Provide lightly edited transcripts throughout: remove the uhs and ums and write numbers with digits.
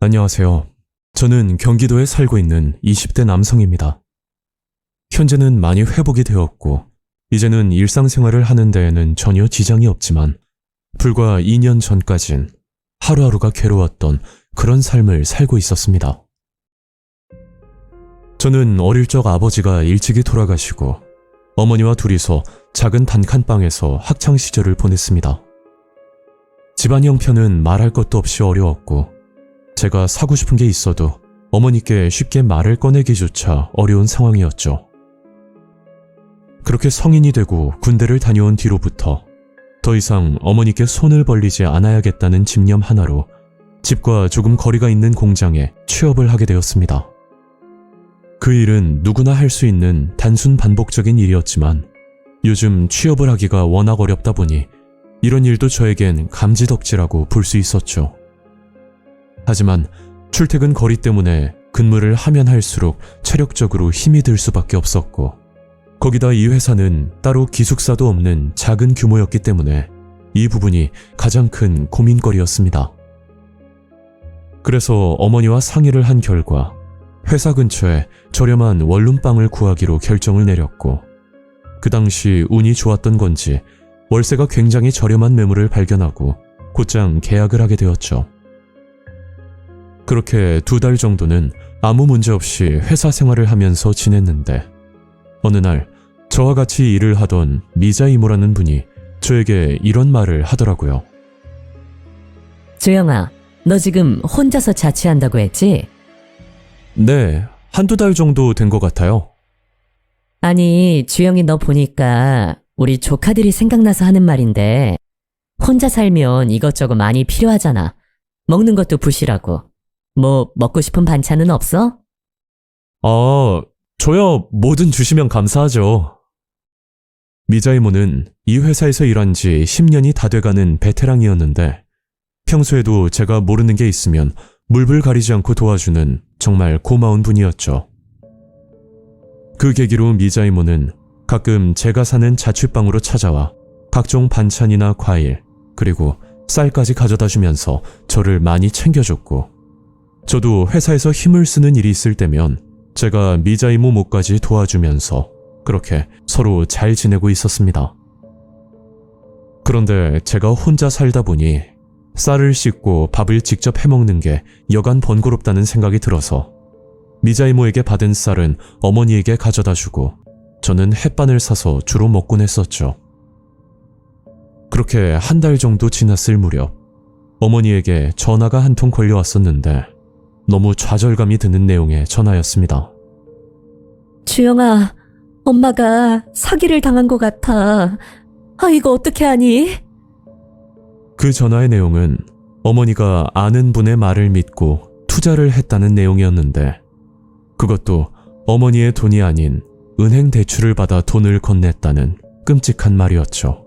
안녕하세요. 저는 경기도에 살고 있는 20대 남성입니다. 현재는 많이 회복이 되었고, 이제는 일상생활을 하는 데에는 전혀 지장이 없지만, 불과 2년 전까진 하루하루가 괴로웠던 그런 삶을 살고 있었습니다. 저는 어릴 적 아버지가 일찍이 돌아가시고, 어머니와 둘이서 작은 단칸방에서 학창시절을 보냈습니다. 집안 형편은 말할 것도 없이 어려웠고, 제가 사고 싶은 게 있어도 어머니께 쉽게 말을 꺼내기조차 어려운 상황이었죠. 그렇게 성인이 되고 군대를 다녀온 뒤로부터 더 이상 어머니께 손을 벌리지 않아야겠다는 집념 하나로 집과 조금 거리가 있는 공장에 취업을 하게 되었습니다. 그 일은 누구나 할 수 있는 단순 반복적인 일이었지만 요즘 취업을 하기가 워낙 어렵다 보니 이런 일도 저에겐 감지덕지라고 볼 수 있었죠. 하지만 출퇴근 거리 때문에 근무를 하면 할수록 체력적으로 힘이 들 수밖에 없었고, 거기다 이 회사는 따로 기숙사도 없는 작은 규모였기 때문에 이 부분이 가장 큰 고민거리였습니다. 그래서 어머니와 상의를 한 결과 회사 근처에 저렴한 원룸방을 구하기로 결정을 내렸고, 그 당시 운이 좋았던 건지 월세가 굉장히 저렴한 매물을 발견하고 곧장 계약을 하게 되었죠. 그렇게 2달 정도는 아무 문제 없이 회사 생활을 하면서 지냈는데, 어느 날 저와 같이 일을 하던 미자 이모라는 분이 저에게 이런 말을 하더라고요. 주영아, 너 지금 혼자서 자취한다고 했지? 네, 1~2달 정도 된 것 같아요. 아니, 주영이 너 보니까 우리 조카들이 생각나서 하는 말인데, 혼자 살면 이것저것 많이 필요하잖아. 먹는 것도 부실하고. 뭐 먹고 싶은 반찬은 없어? 저야 뭐든 주시면 감사하죠. 미자 이모는 이 회사에서 일한 지 10년이 다 돼가는 베테랑이었는데, 평소에도 제가 모르는 게 있으면 물불 가리지 않고 도와주는 정말 고마운 분이었죠. 그 계기로 미자 이모는 가끔 제가 사는 자취방으로 찾아와 각종 반찬이나 과일, 그리고 쌀까지 가져다 주면서 저를 많이 챙겨줬고, 저도 회사에서 힘을 쓰는 일이 있을 때면 제가 미자 이모 몫까지 도와주면서 그렇게 서로 잘 지내고 있었습니다. 그런데 제가 혼자 살다 보니 쌀을 씻고 밥을 직접 해먹는 게 여간 번거롭다는 생각이 들어서 미자 이모에게 받은 쌀은 어머니에게 가져다 주고 저는 햇반을 사서 주로 먹곤 했었죠. 그렇게 1달 정도 지났을 무렵 어머니에게 전화가 한 통 걸려왔었는데 너무 좌절감이 드는 내용의 전화였습니다. 주영아, 엄마가 사기를 당한 것 같아. 이거 어떻게 하니? 그 전화의 내용은 어머니가 아는 분의 말을 믿고 투자를 했다는 내용이었는데, 그것도 어머니의 돈이 아닌 은행 대출을 받아 돈을 건넸다는 끔찍한 말이었죠.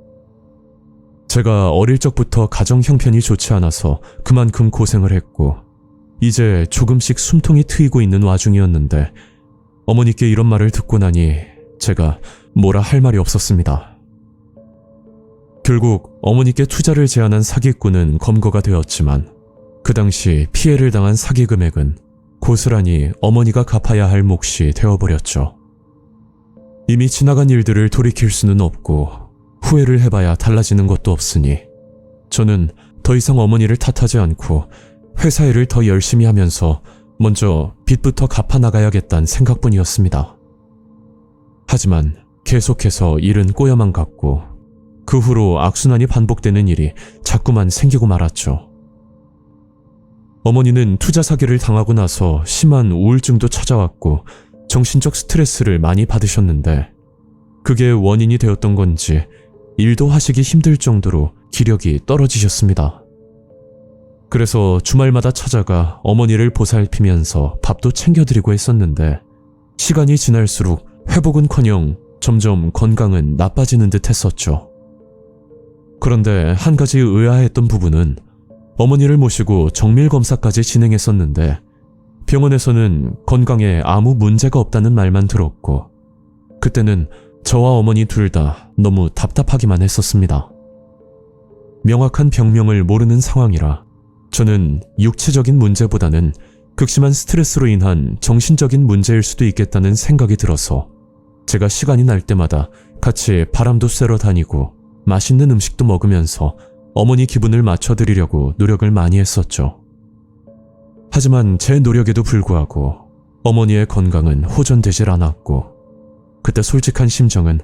제가 어릴 적부터 가정 형편이 좋지 않아서 그만큼 고생을 했고, 이제 조금씩 숨통이 트이고 있는 와중이었는데 어머니께 이런 말을 듣고 나니 제가 뭐라 할 말이 없었습니다. 결국 어머니께 투자를 제안한 사기꾼은 검거가 되었지만 그 당시 피해를 당한 사기 금액은 고스란히 어머니가 갚아야 할 몫이 되어버렸죠. 이미 지나간 일들을 돌이킬 수는 없고 후회를 해봐야 달라지는 것도 없으니 저는 더 이상 어머니를 탓하지 않고 회사 일을 더 열심히 하면서 먼저 빚부터 갚아나가야겠다는 생각뿐이었습니다. 하지만 계속해서 일은 꼬여만 갔고 그 후로 악순환이 반복되는 일이 자꾸만 생기고 말았죠. 어머니는 투자 사기를 당하고 나서 심한 우울증도 찾아왔고 정신적 스트레스를 많이 받으셨는데, 그게 원인이 되었던 건지 일도 하시기 힘들 정도로 기력이 떨어지셨습니다. 그래서 주말마다 찾아가 어머니를 보살피면서 밥도 챙겨드리고 했었는데, 시간이 지날수록 회복은커녕 점점 건강은 나빠지는 듯 했었죠. 그런데 한 가지 의아했던 부분은 어머니를 모시고 정밀검사까지 진행했었는데 병원에서는 건강에 아무 문제가 없다는 말만 들었고, 그때는 저와 어머니 둘 다 너무 답답하기만 했었습니다. 명확한 병명을 모르는 상황이라 저는 육체적인 문제보다는 극심한 스트레스로 인한 정신적인 문제일 수도 있겠다는 생각이 들어서 제가 시간이 날 때마다 같이 바람도 쐬러 다니고 맛있는 음식도 먹으면서 어머니 기분을 맞춰드리려고 노력을 많이 했었죠. 하지만 제 노력에도 불구하고 어머니의 건강은 호전되질 않았고, 그때 솔직한 심정은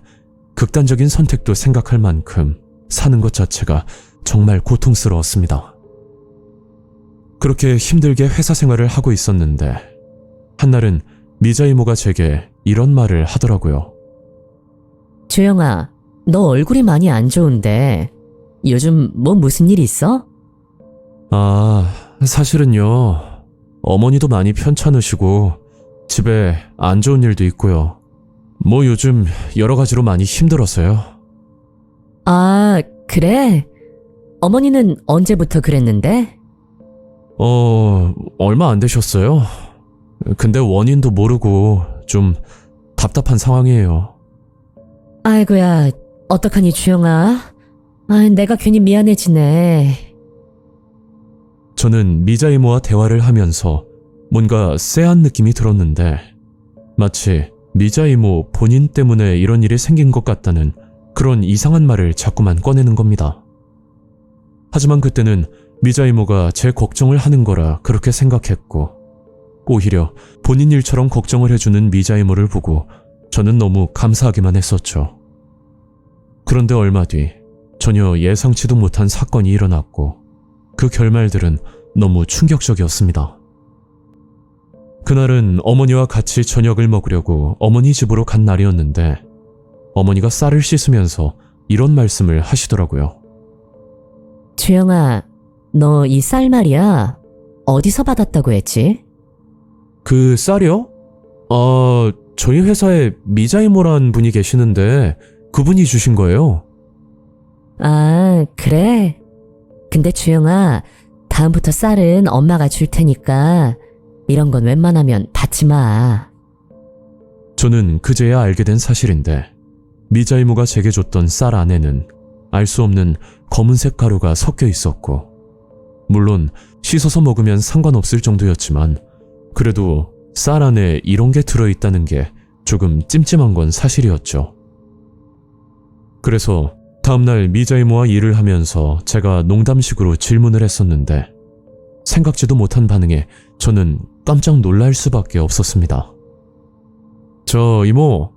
극단적인 선택도 생각할 만큼 사는 것 자체가 정말 고통스러웠습니다. 그렇게 힘들게 회사 생활을 하고 있었는데 한날은 미자 이모가 제게 이런 말을 하더라고요. 주영아, 너 얼굴이 많이 안 좋은데 요즘 뭐 무슨 일 있어? 사실은요. 어머니도 많이 편찮으시고 집에 안 좋은 일도 있고요. 뭐 요즘 여러 가지로 많이 힘들어서요. 아, 그래? 어머니는 언제부터 그랬는데? 얼마 안 되셨어요. 근데 원인도 모르고 좀 답답한 상황이에요. 아이고야, 어떡하니 주영아? 내가 괜히 미안해지네. 저는 미자 이모와 대화를 하면서 뭔가 쎄한 느낌이 들었는데 마치 미자 이모 본인 때문에 이런 일이 생긴 것 같다는 그런 이상한 말을 자꾸만 꺼내는 겁니다. 하지만 그때는 미자 이모가 제 걱정을 하는 거라 그렇게 생각했고, 오히려 본인 일처럼 걱정을 해주는 미자 이모를 보고 저는 너무 감사하기만 했었죠. 그런데 얼마 뒤 전혀 예상치도 못한 사건이 일어났고 그 결말들은 너무 충격적이었습니다. 그날은 어머니와 같이 저녁을 먹으려고 어머니 집으로 간 날이었는데 어머니가 쌀을 씻으면서 이런 말씀을 하시더라고요. 주영아, 너 이 쌀 말이야. 어디서 받았다고 했지? 그 쌀이요? 저희 회사에 미자 이모란 분이 계시는데 그분이 주신 거예요. 아, 그래? 근데 주영아, 다음부터 쌀은 엄마가 줄 테니까 이런 건 웬만하면 받지 마. 저는 그제야 알게 된 사실인데 미자 이모가 제게 줬던 쌀 안에는 알 수 없는 검은색 가루가 섞여 있었고, 물론 씻어서 먹으면 상관없을 정도였지만 그래도 쌀 안에 이런 게 들어있다는 게 조금 찜찜한 건 사실이었죠. 그래서 다음날 미자 이모와 일을 하면서 제가 농담식으로 질문을 했었는데 생각지도 못한 반응에 저는 깜짝 놀랄 수밖에 없었습니다. 저 이모,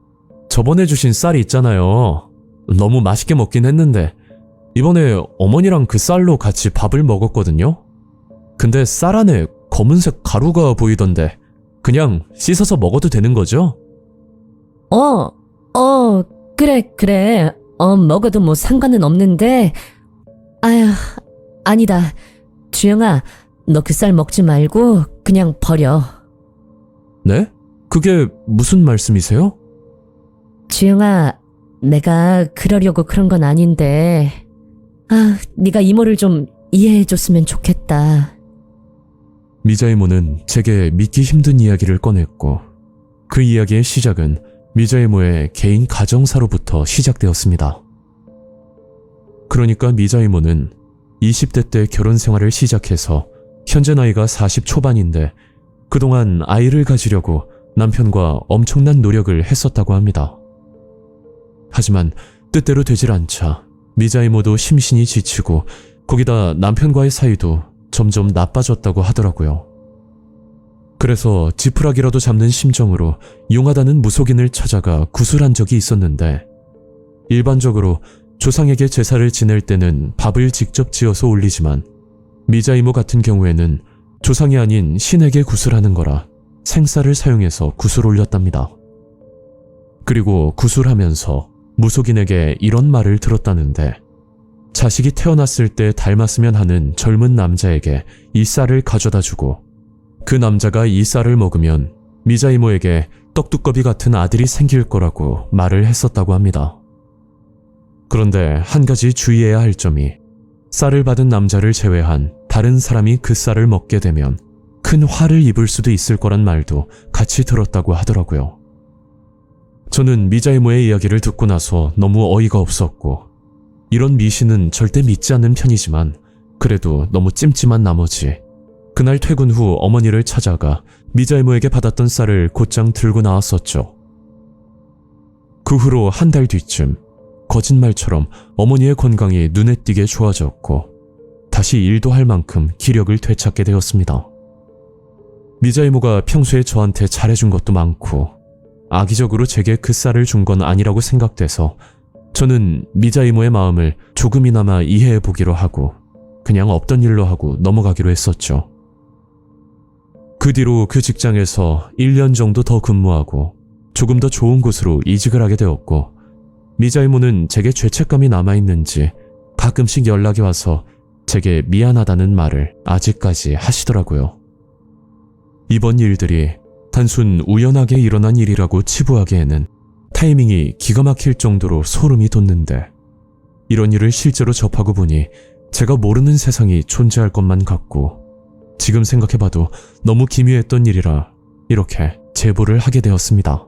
저번에 주신 쌀이 있잖아요. 너무 맛있게 먹긴 했는데 이번에 어머니랑 그 쌀로 같이 밥을 먹었거든요. 근데 쌀 안에 검은색 가루가 보이던데 그냥 씻어서 먹어도 되는 거죠? 그래. 먹어도 뭐 상관은 없는데. 아휴, 아니다. 주영아, 너 그 쌀 먹지 말고 그냥 버려. 네? 그게 무슨 말씀이세요? 주영아, 내가 그러려고 그런 건 아닌데, 네가 이모를 좀 이해해줬으면 좋겠다. 미자 이모는 제게 믿기 힘든 이야기를 꺼냈고 그 이야기의 시작은 미자 이모의 개인 가정사로부터 시작되었습니다. 그러니까 미자 이모는 20대 때 결혼 생활을 시작해서 현재 나이가 40 초반인데 그동안 아이를 가지려고 남편과 엄청난 노력을 했었다고 합니다. 하지만 뜻대로 되질 않자 미자 이모도 심신이 지치고 거기다 남편과의 사이도 점점 나빠졌다고 하더라고요. 그래서 지푸라기라도 잡는 심정으로 용하다는 무속인을 찾아가 구술한 적이 있었는데, 일반적으로 조상에게 제사를 지낼 때는 밥을 직접 지어서 올리지만 미자 이모 같은 경우에는 조상이 아닌 신에게 구술하는 거라 생쌀을 사용해서 구슬 올렸답니다. 그리고 구술하면서 무속인에게 이런 말을 들었다는데, 자식이 태어났을 때 닮았으면 하는 젊은 남자에게 이 쌀을 가져다 주고 그 남자가 이 쌀을 먹으면 미자 이모에게 떡두꺼비 같은 아들이 생길 거라고 말을 했었다고 합니다. 그런데 한 가지 주의해야 할 점이, 쌀을 받은 남자를 제외한 다른 사람이 그 쌀을 먹게 되면 큰 화를 입을 수도 있을 거란 말도 같이 들었다고 하더라고요. 저는 미자 이모의 이야기를 듣고 나서 너무 어이가 없었고, 이런 미신은 절대 믿지 않는 편이지만 그래도 너무 찜찜한 나머지 그날 퇴근 후 어머니를 찾아가 미자이모에게 받았던 쌀을 곧장 들고 나왔었죠. 그 후로 한 달 뒤쯤 거짓말처럼 어머니의 건강이 눈에 띄게 좋아졌고 다시 일도 할 만큼 기력을 되찾게 되었습니다. 미자이모가 평소에 저한테 잘해준 것도 많고 악의적으로 제게 그 쌀을 준 건 아니라고 생각돼서 저는 미자이모의 마음을 조금이나마 이해해 보기로 하고 그냥 없던 일로 하고 넘어가기로 했었죠. 그 뒤로 그 직장에서 1년 정도 더 근무하고 조금 더 좋은 곳으로 이직을 하게 되었고 미자이모는 제게 죄책감이 남아있는지 가끔씩 연락이 와서 제게 미안하다는 말을 아직까지 하시더라고요. 이번 일들이 단순 우연하게 일어난 일이라고 치부하기에는 타이밍이 기가 막힐 정도로 소름이 돋는데 이런 일을 실제로 접하고 보니 제가 모르는 세상이 존재할 것만 같고 지금 생각해봐도 너무 기묘했던 일이라 이렇게 제보를 하게 되었습니다.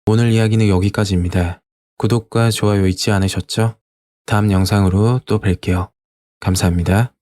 오늘 이야기는 여기까지입니다. 구독과 좋아요 잊지 않으셨죠? 다음 영상으로 또 뵐게요. 감사합니다.